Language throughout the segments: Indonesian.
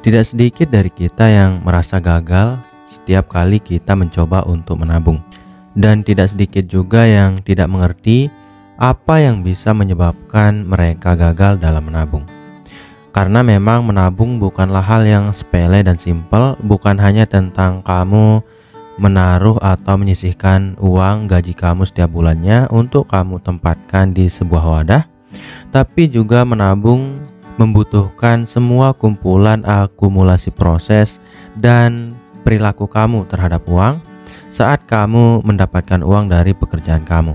Tidak sedikit dari kita yang merasa gagal setiap kali kita mencoba untuk menabung. Dan tidak sedikit juga yang tidak mengerti apa yang bisa menyebabkan mereka gagal dalam menabung. Karena memang menabung bukanlah hal yang sepele dan simpel, bukan hanya tentang kamu menaruh atau menyisihkan uang gaji kamu setiap bulannya untuk kamu tempatkan di sebuah wadah, tapi juga menabung membutuhkan semua kumpulan akumulasi proses dan perilaku kamu terhadap uang saat kamu mendapatkan uang dari pekerjaan kamu.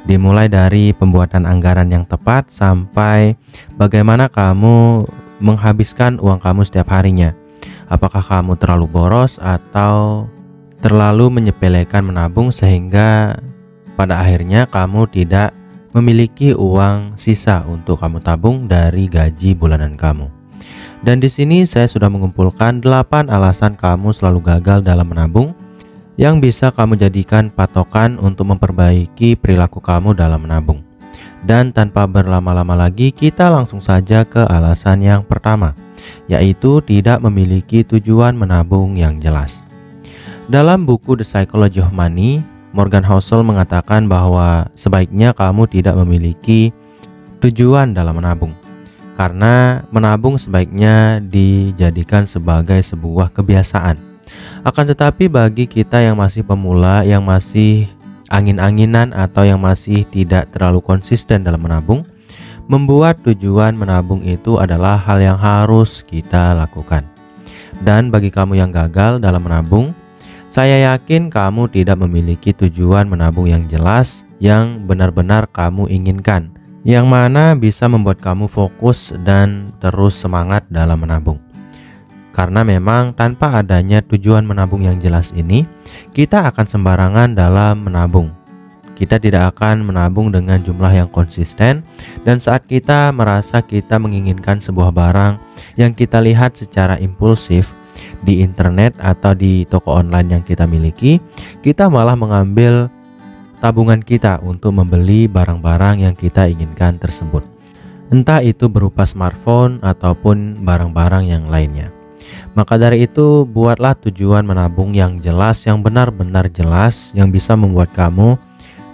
Dimulai dari pembuatan anggaran yang tepat sampai bagaimana kamu menghabiskan uang kamu setiap harinya. Apakah kamu terlalu boros atau terlalu menyepelekan menabung sehingga pada akhirnya kamu tidak memiliki uang sisa untuk kamu tabung dari gaji bulanan kamu. Dan di sini saya sudah mengumpulkan 8 alasan kamu selalu gagal dalam menabung yang bisa kamu jadikan patokan untuk memperbaiki perilaku kamu dalam menabung. Dan tanpa berlama-lama lagi, kita langsung saja ke alasan yang pertama, yaitu tidak memiliki tujuan menabung yang jelas. Dalam buku The Psychology of Money, Morgan Housel mengatakan bahwa sebaiknya kamu tidak memiliki tujuan dalam menabung. Karena menabung sebaiknya dijadikan sebagai sebuah kebiasaan. Akan tetapi bagi kita yang masih pemula, yang masih angin-anginan atau yang masih tidak terlalu konsisten dalam menabung, membuat tujuan menabung itu adalah hal yang harus kita lakukan. Dan bagi kamu yang gagal dalam menabung, saya yakin kamu tidak memiliki tujuan menabung yang jelas, yang benar-benar kamu inginkan, yang mana bisa membuat kamu fokus dan terus semangat dalam menabung. Karena memang tanpa adanya tujuan menabung yang jelas ini, kita akan sembarangan dalam menabung. Kita tidak akan menabung dengan jumlah yang konsisten, dan saat kita merasa kita menginginkan sebuah barang yang kita lihat secara impulsif di internet atau di toko online yang kita miliki, kita malah mengambil tabungan kita untuk membeli barang-barang yang kita inginkan tersebut. Entah itu berupa smartphone ataupun barang-barang yang lainnya. Maka dari itu, buatlah tujuan menabung yang jelas, yang benar-benar jelas, yang bisa membuat kamu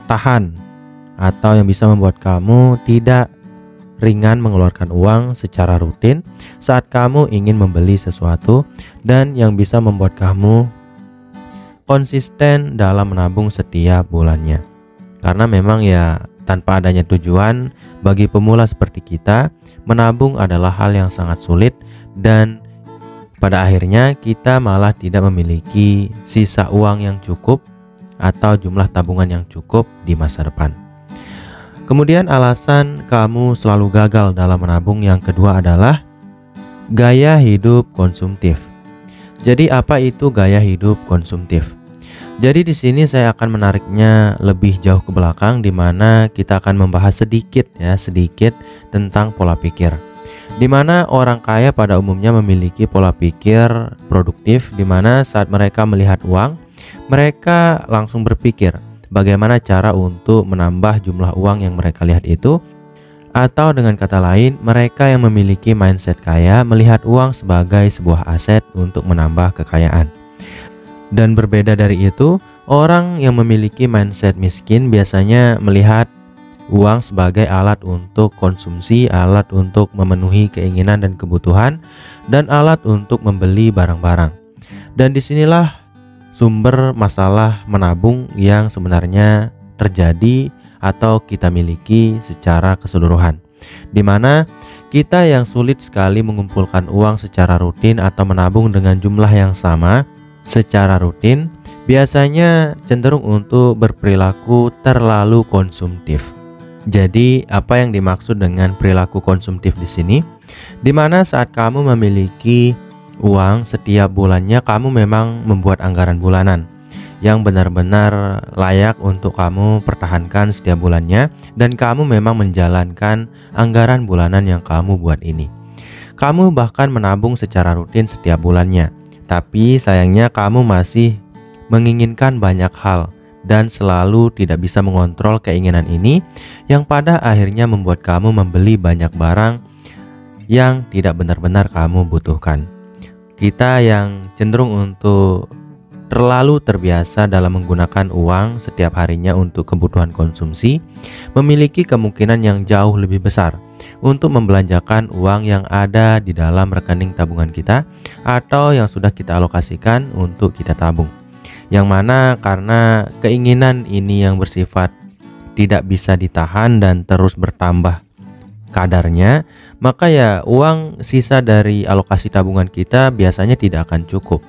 tahan atau yang bisa membuat kamu tidak ringan mengeluarkan uang secara rutin saat kamu ingin membeli sesuatu, dan yang bisa membuat kamu konsisten dalam menabung setiap bulannya. Karena memang ya tanpa adanya tujuan, bagi pemula seperti kita, menabung adalah hal yang sangat sulit, dan pada akhirnya kita malah tidak memiliki sisa uang yang cukup atau jumlah tabungan yang cukup di masa depan. Kemudian alasan kamu selalu gagal dalam menabung yang kedua adalah gaya hidup konsumtif. Jadi apa itu gaya hidup konsumtif? Jadi di sini saya akan menariknya lebih jauh ke belakang, di mana kita akan membahas sedikit tentang pola pikir. Di mana orang kaya pada umumnya memiliki pola pikir produktif, di mana saat mereka melihat uang, mereka langsung berpikir bagaimana cara untuk menambah jumlah uang yang mereka lihat itu. Atau dengan kata lain, mereka yang memiliki mindset kaya melihat uang sebagai sebuah aset untuk menambah kekayaan. Dan berbeda dari itu, orang yang memiliki mindset miskin biasanya melihat uang sebagai alat untuk konsumsi, alat untuk memenuhi keinginan dan kebutuhan, dan alat untuk membeli barang-barang. Dan disinilah sumber masalah menabung yang sebenarnya terjadi atau kita miliki secara keseluruhan, di mana kita yang sulit sekali mengumpulkan uang secara rutin atau menabung dengan jumlah yang sama secara rutin, biasanya cenderung untuk berperilaku terlalu konsumtif. Jadi apa yang dimaksud dengan perilaku konsumtif di sini? Di mana saat kamu memiliki uang setiap bulannya, kamu memang membuat anggaran bulanan yang benar-benar layak untuk kamu pertahankan setiap bulannya, dan kamu memang menjalankan anggaran bulanan yang kamu buat ini. Kamu bahkan menabung secara rutin setiap bulannya, tapi sayangnya kamu masih menginginkan banyak hal dan selalu tidak bisa mengontrol keinginan ini, yang pada akhirnya membuat kamu membeli banyak barang yang tidak benar-benar kamu butuhkan. Kita yang cenderung untuk terlalu terbiasa dalam menggunakan uang setiap harinya untuk kebutuhan konsumsi memiliki kemungkinan yang jauh lebih besar untuk membelanjakan uang yang ada di dalam rekening tabungan kita atau yang sudah kita alokasikan untuk kita tabung. Yang mana karena keinginan ini yang bersifat tidak bisa ditahan dan terus bertambah kadarnya, maka ya uang sisa dari alokasi tabungan kita biasanya tidak akan cukup.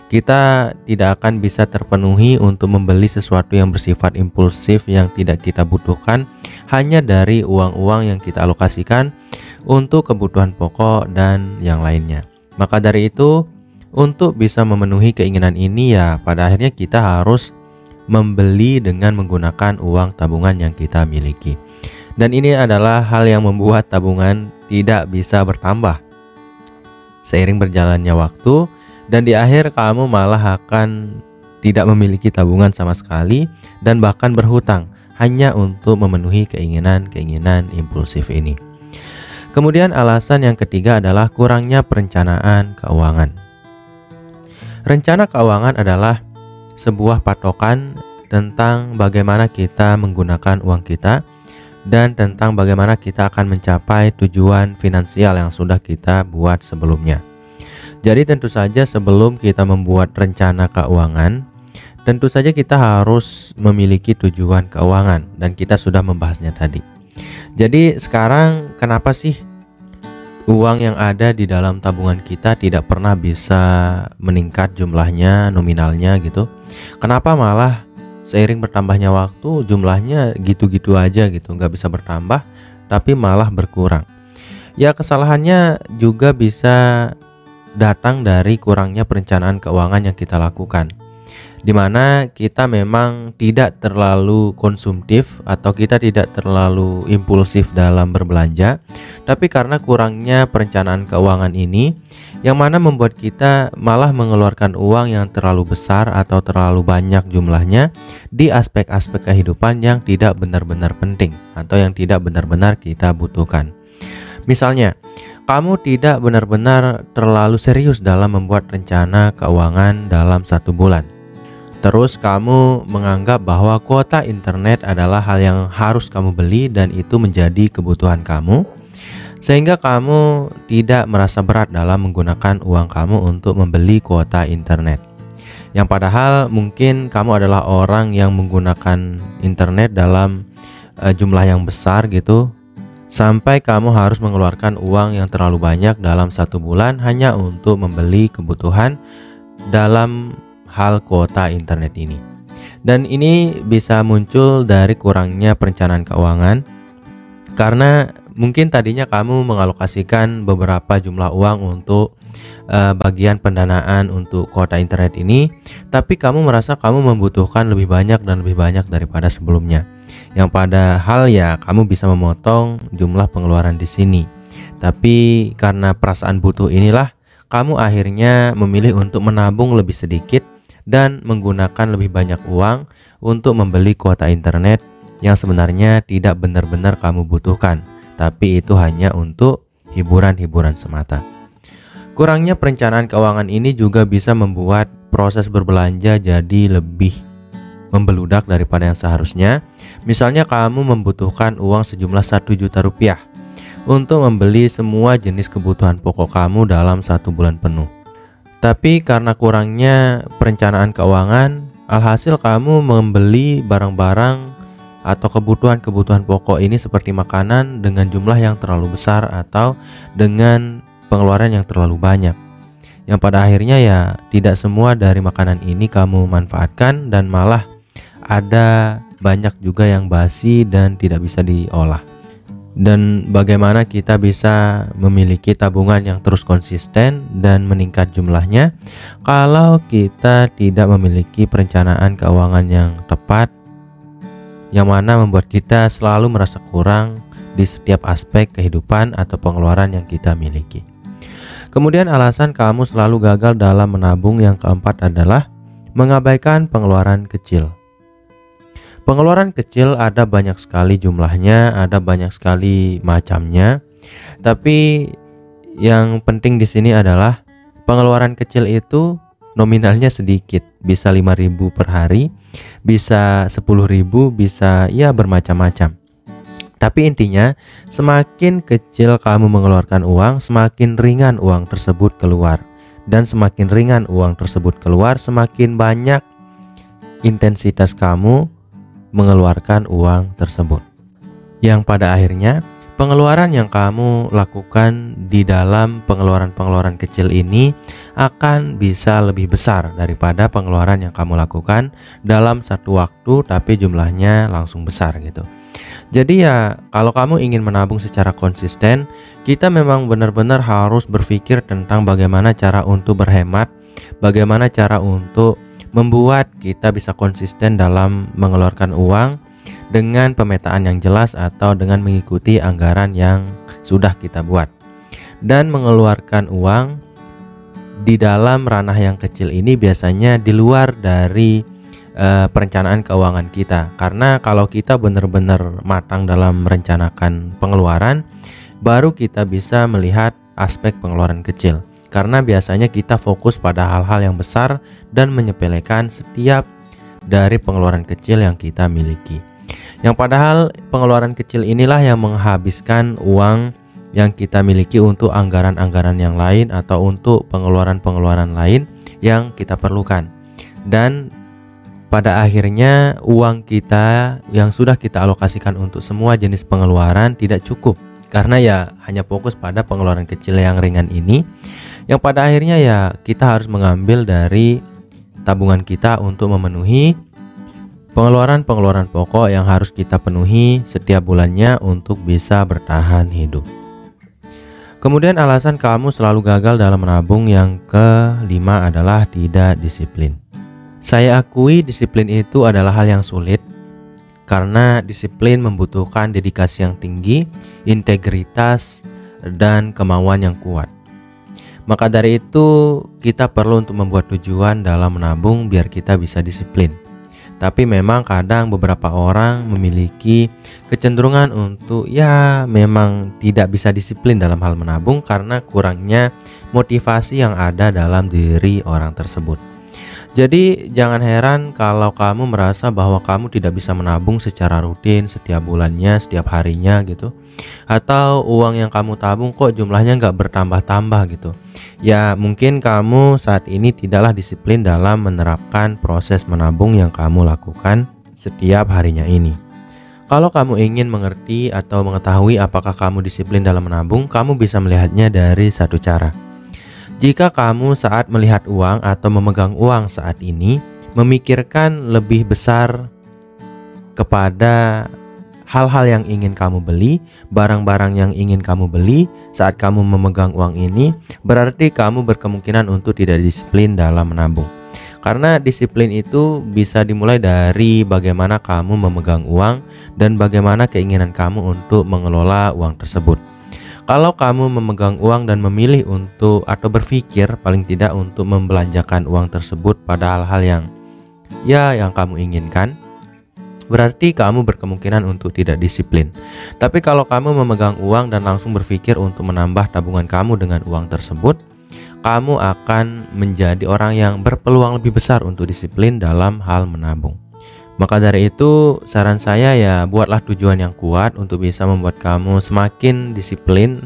Kita tidak akan bisa terpenuhi untuk membeli sesuatu yang bersifat impulsif yang tidak kita butuhkan hanya dari uang-uang yang kita alokasikan untuk kebutuhan pokok dan yang lainnya. Maka dari itu, untuk bisa memenuhi keinginan ini ya pada akhirnya kita harus membeli dengan menggunakan uang tabungan yang kita miliki. Dan ini adalah hal yang membuat tabungan tidak bisa bertambah seiring berjalannya waktu. Dan di akhir kamu malah akan tidak memiliki tabungan sama sekali dan bahkan berhutang hanya untuk memenuhi keinginan-keinginan impulsif ini. Kemudian alasan yang ketiga adalah kurangnya perencanaan keuangan. Rencana keuangan adalah sebuah patokan tentang bagaimana kita menggunakan uang kita dan tentang bagaimana kita akan mencapai tujuan finansial yang sudah kita buat sebelumnya. Jadi tentu saja sebelum kita membuat rencana keuangan, tentu saja kita harus memiliki tujuan keuangan dan kita sudah membahasnya tadi. Jadi sekarang kenapa sih uang yang ada di dalam tabungan kita tidak pernah bisa meningkat jumlahnya, nominalnya gitu? Kenapa malah seiring bertambahnya waktu jumlahnya gitu-gitu aja gitu, nggak bisa bertambah tapi malah berkurang? Ya kesalahannya juga bisa datang dari kurangnya perencanaan keuangan yang kita lakukan, dimana kita memang tidak terlalu konsumtif atau kita tidak terlalu impulsif dalam berbelanja, tapi karena kurangnya perencanaan keuangan ini yang mana membuat kita malah mengeluarkan uang yang terlalu besar atau terlalu banyak jumlahnya di aspek-aspek kehidupan yang tidak benar-benar penting atau yang tidak benar-benar kita butuhkan. Misalnya, kamu tidak benar-benar terlalu serius dalam membuat rencana keuangan dalam 1 bulan. Terus kamu menganggap bahwa kuota internet adalah hal yang harus kamu beli dan itu menjadi kebutuhan kamu, sehingga kamu tidak merasa berat dalam menggunakan uang kamu untuk membeli kuota internet. Yang padahal mungkin kamu adalah orang yang menggunakan internet dalam jumlah yang besar gitu, sampai kamu harus mengeluarkan uang yang terlalu banyak dalam 1 bulan hanya untuk membeli kebutuhan dalam hal kuota internet ini. Dan ini bisa muncul dari kurangnya perencanaan keuangan, karena mungkin tadinya kamu mengalokasikan beberapa jumlah uang untuk bagian pendanaan untuk kuota internet ini, tapi kamu merasa kamu membutuhkan lebih banyak dan lebih banyak daripada sebelumnya. Yang padahal ya kamu bisa memotong jumlah pengeluaran di sini. Tapi karena perasaan butuh inilah kamu akhirnya memilih untuk menabung lebih sedikit dan menggunakan lebih banyak uang untuk membeli kuota internet yang sebenarnya tidak benar-benar kamu butuhkan, tapi itu hanya untuk hiburan-hiburan semata. Kurangnya perencanaan keuangan ini juga bisa membuat proses berbelanja jadi lebih membeludak daripada yang seharusnya. Misalnya kamu membutuhkan uang sejumlah 1 juta rupiah untuk membeli semua jenis kebutuhan pokok kamu dalam 1 bulan penuh. Tapi karena kurangnya perencanaan keuangan, alhasil kamu membeli barang-barang atau kebutuhan-kebutuhan pokok ini seperti makanan dengan jumlah yang terlalu besar atau dengan pengeluaran yang terlalu banyak, yang pada akhirnya ya tidak semua dari makanan ini kamu manfaatkan dan malah ada banyak juga yang basi dan tidak bisa diolah. Dan bagaimana kita bisa memiliki tabungan yang terus konsisten dan meningkat jumlahnya kalau kita tidak memiliki perencanaan keuangan yang tepat, yang mana membuat kita selalu merasa kurang di setiap aspek kehidupan atau pengeluaran yang kita miliki. Kemudian alasan kamu selalu gagal dalam menabung yang keempat adalah mengabaikan pengeluaran kecil. Pengeluaran kecil ada banyak sekali jumlahnya, ada banyak sekali macamnya. Tapi yang penting di sini adalah Pengeluaran kecil itu nominalnya sedikit, bisa 5.000 per hari, bisa 10.000, bisa ya bermacam-macam. Tapi intinya, semakin kecil kamu mengeluarkan uang, semakin ringan uang tersebut keluar. Dan semakin ringan uang tersebut keluar, semakin banyak intensitas kamu mengeluarkan uang tersebut. Yang pada akhirnya, pengeluaran yang kamu lakukan di dalam pengeluaran-pengeluaran kecil ini akan bisa lebih besar daripada pengeluaran yang kamu lakukan dalam satu waktu tapi jumlahnya langsung besar gitu. Jadi ya, kalau kamu ingin menabung secara konsisten, kita memang benar-benar harus berpikir tentang bagaimana cara untuk berhemat, bagaimana cara untuk membuat kita bisa konsisten dalam mengeluarkan uang dengan pemetaan yang jelas atau dengan mengikuti anggaran yang sudah kita buat. Dan mengeluarkan uang di dalam ranah yang kecil ini biasanya di luar dari perencanaan keuangan kita. Karena kalau kita benar-benar matang dalam merencanakan pengeluaran, baru kita bisa melihat aspek pengeluaran kecil. Karena biasanya kita fokus pada hal-hal yang besar dan menyepelekan setiap dari pengeluaran kecil yang kita miliki. Yang padahal pengeluaran kecil inilah yang menghabiskan uang yang kita miliki untuk anggaran-anggaran yang lain atau untuk pengeluaran-pengeluaran lain yang kita perlukan. Dan pada akhirnya uang kita yang sudah kita alokasikan untuk semua jenis pengeluaran tidak cukup, karena ya hanya fokus pada pengeluaran kecil yang ringan ini, yang pada akhirnya ya kita harus mengambil dari tabungan kita untuk memenuhi pengeluaran-pengeluaran pokok yang harus kita penuhi setiap bulannya untuk bisa bertahan hidup. Kemudian alasan kamu selalu gagal dalam menabung yang kelima adalah tidak disiplin. Saya akui disiplin itu adalah hal yang sulit, karena disiplin membutuhkan dedikasi yang tinggi, integritas, dan kemauan yang kuat. Maka dari itu kita perlu untuk membuat tujuan dalam menabung biar kita bisa disiplin. Tapi memang kadang beberapa orang memiliki kecenderungan untuk ya memang tidak bisa disiplin dalam hal menabung karena kurangnya motivasi yang ada dalam diri orang tersebut. Jadi jangan heran kalau kamu merasa bahwa kamu tidak bisa menabung secara rutin setiap bulannya, setiap harinya gitu. Atau uang yang kamu tabung kok jumlahnya nggak bertambah-tambah gitu. Ya mungkin kamu saat ini tidaklah disiplin dalam menerapkan proses menabung yang kamu lakukan setiap harinya ini. Kalau kamu ingin mengerti atau mengetahui apakah kamu disiplin dalam menabung, kamu bisa melihatnya dari satu cara. Jika kamu saat melihat uang atau memegang uang saat ini memikirkan lebih besar kepada hal-hal yang ingin kamu beli, barang-barang yang ingin kamu beli saat kamu memegang uang ini, berarti kamu berkemungkinan untuk tidak disiplin dalam menabung. Karena disiplin itu bisa dimulai dari bagaimana kamu memegang uang dan bagaimana keinginan kamu untuk mengelola uang tersebut. Kalau kamu memegang uang dan memilih untuk atau berpikir paling tidak untuk membelanjakan uang tersebut pada hal-hal yang kamu inginkan, berarti kamu berkemungkinan untuk tidak disiplin. Tapi kalau kamu memegang uang dan langsung berpikir untuk menambah tabungan kamu dengan uang tersebut, kamu akan menjadi orang yang berpeluang lebih besar untuk disiplin dalam hal menabung. Maka dari itu saran saya ya buatlah tujuan yang kuat untuk bisa membuat kamu semakin disiplin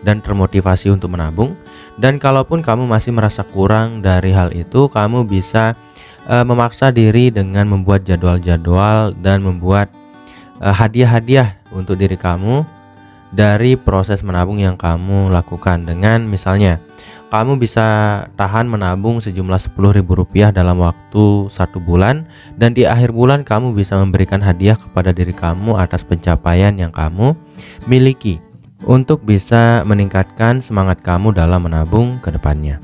dan termotivasi untuk menabung. Dan kalaupun kamu masih merasa kurang dari hal itu, kamu bisa memaksa diri dengan membuat jadwal-jadwal dan membuat hadiah-hadiah untuk diri kamu dari proses menabung yang kamu lakukan. Dengan misalnya kamu bisa tahan menabung sejumlah Rp10.000 dalam waktu 1 bulan, dan di akhir bulan kamu bisa memberikan hadiah kepada diri kamu atas pencapaian yang kamu miliki untuk bisa meningkatkan semangat kamu dalam menabung ke depannya.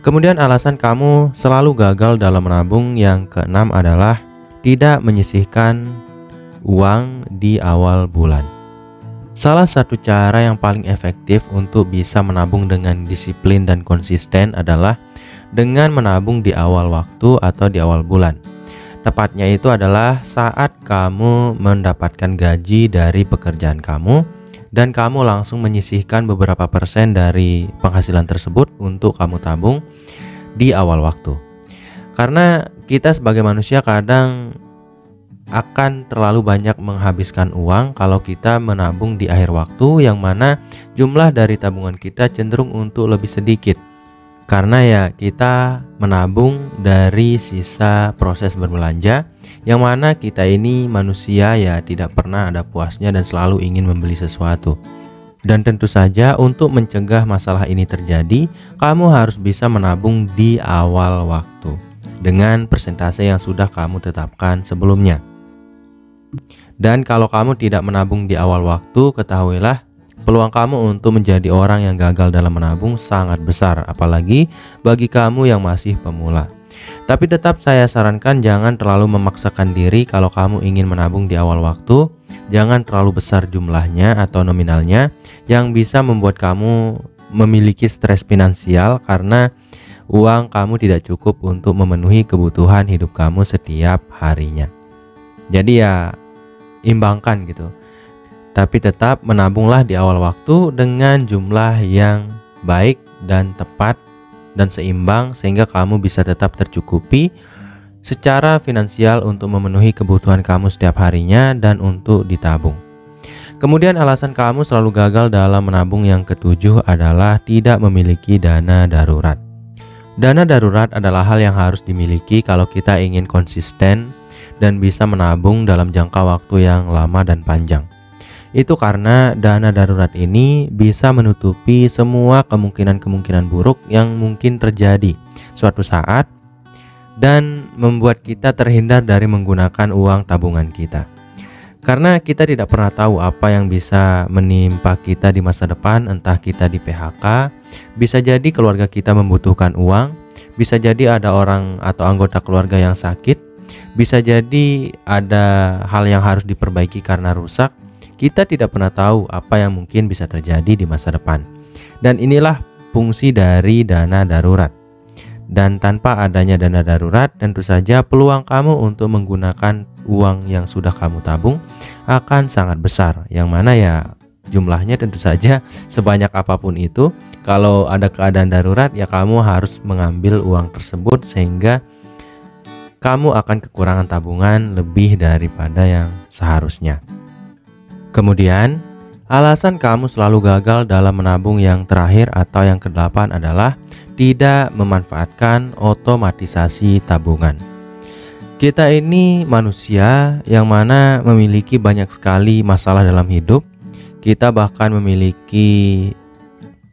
Kemudian alasan kamu selalu gagal dalam menabung yang keenam adalah tidak menyisihkan uang di awal bulan. Salah satu cara yang paling efektif untuk bisa menabung dengan disiplin dan konsisten adalah dengan menabung di awal waktu atau di awal bulan. Tepatnya itu adalah saat kamu mendapatkan gaji dari pekerjaan kamu dan kamu langsung menyisihkan beberapa persen dari penghasilan tersebut untuk kamu tabung di awal waktu. Karena kita sebagai manusia kadang akan terlalu banyak menghabiskan uang kalau kita menabung di akhir waktu, yang mana jumlah dari tabungan kita cenderung untuk lebih sedikit. Karena ya kita menabung dari sisa proses berbelanja, yang mana kita ini manusia ya tidak pernah ada puasnya dan selalu ingin membeli sesuatu. Dan tentu saja untuk mencegah masalah ini terjadi, kamu harus bisa menabung di awal waktu dengan persentase yang sudah kamu tetapkan sebelumnya. Dan kalau kamu tidak menabung di awal waktu, ketahuilah peluang kamu untuk menjadi orang yang gagal dalam menabung sangat besar, apalagi bagi kamu yang masih pemula. Tapi tetap saya sarankan jangan terlalu memaksakan diri kalau kamu ingin menabung di awal waktu. Jangan terlalu besar jumlahnya atau nominalnya yang bisa membuat kamu memiliki stres finansial karena uang kamu tidak cukup untuk memenuhi kebutuhan hidup kamu setiap harinya. Jadi ya imbangkan gitu. Tapi tetap menabunglah di awal waktu dengan jumlah yang baik dan tepat dan seimbang sehingga kamu bisa tetap tercukupi secara finansial untuk memenuhi kebutuhan kamu setiap harinya dan untuk ditabung. Kemudian alasan kamu selalu gagal dalam menabung yang ketujuh adalah tidak memiliki dana darurat. Dana darurat adalah hal yang harus dimiliki kalau kita ingin konsisten dan bisa menabung dalam jangka waktu yang lama dan panjang. Itu karena dana darurat ini bisa menutupi semua kemungkinan-kemungkinan buruk yang mungkin terjadi suatu saat dan membuat kita terhindar dari menggunakan uang tabungan kita. Karena kita tidak pernah tahu apa yang bisa menimpa kita di masa depan, entah kita di PHK, bisa jadi keluarga kita membutuhkan uang, bisa jadi ada orang atau anggota keluarga yang sakit, bisa jadi ada hal yang harus diperbaiki karena rusak. Kita tidak pernah tahu apa yang mungkin bisa terjadi di masa depan. Dan inilah fungsi dari dana darurat. Dan tanpa adanya dana darurat, tentu saja peluang kamu untuk menggunakan uang yang sudah kamu tabung akan sangat besar. Yang mana ya jumlahnya tentu saja sebanyak apapun itu, kalau ada keadaan darurat ya kamu harus mengambil uang tersebut sehingga kamu akan kekurangan tabungan lebih daripada yang seharusnya. Kemudian, alasan kamu selalu gagal dalam menabung yang terakhir atau yang ke-8 adalah tidak memanfaatkan otomatisasi tabungan. Kita ini manusia yang mana memiliki banyak sekali masalah dalam hidup. Kita bahkan memiliki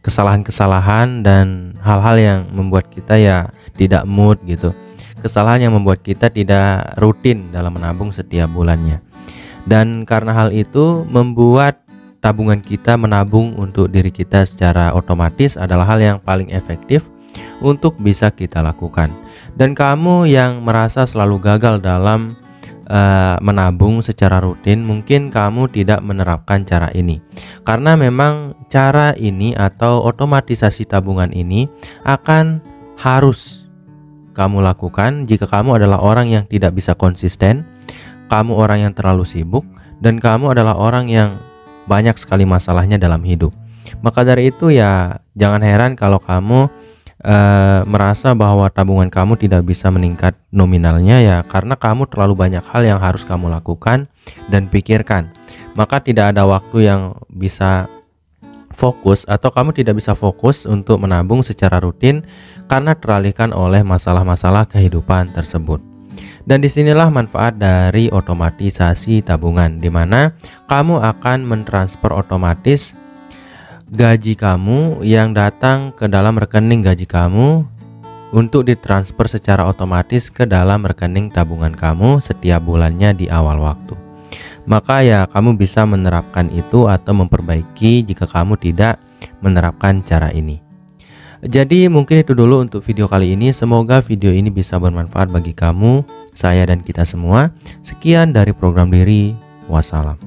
kesalahan-kesalahan dan hal-hal yang membuat kita ya tidak mood gitu. Kesalahan yang membuat kita tidak rutin dalam menabung setiap bulannya. Dan karena hal itu membuat tabungan kita menabung untuk diri kita secara otomatis adalah hal yang paling efektif untuk bisa kita lakukan. Dan kamu yang merasa selalu gagal dalam menabung secara rutin, mungkin kamu tidak menerapkan cara ini. Karena memang cara ini atau otomatisasi tabungan ini akan harus kamu lakukan jika kamu adalah orang yang tidak bisa konsisten, kamu orang yang terlalu sibuk, dan kamu adalah orang yang banyak sekali masalahnya dalam hidup. Maka dari itu ya jangan heran kalau kamu merasa bahwa tabungan kamu tidak bisa meningkat nominalnya ya karena kamu terlalu banyak hal yang harus kamu lakukan dan pikirkan. Maka tidak ada waktu yang bisa fokus atau kamu tidak bisa fokus untuk menabung secara rutin karena teralihkan oleh masalah-masalah kehidupan tersebut. Dan disinilah manfaat dari otomatisasi tabungan, di mana kamu akan mentransfer otomatis gaji kamu yang datang ke dalam rekening gaji kamu untuk ditransfer secara otomatis ke dalam rekening tabungan kamu setiap bulannya di awal waktu. Maka ya kamu bisa menerapkan itu atau memperbaiki jika kamu tidak menerapkan cara ini. Jadi mungkin itu dulu untuk video kali ini. Semoga video ini bisa bermanfaat bagi kamu, saya dan kita semua. Sekian dari Program Diri. Wassalam.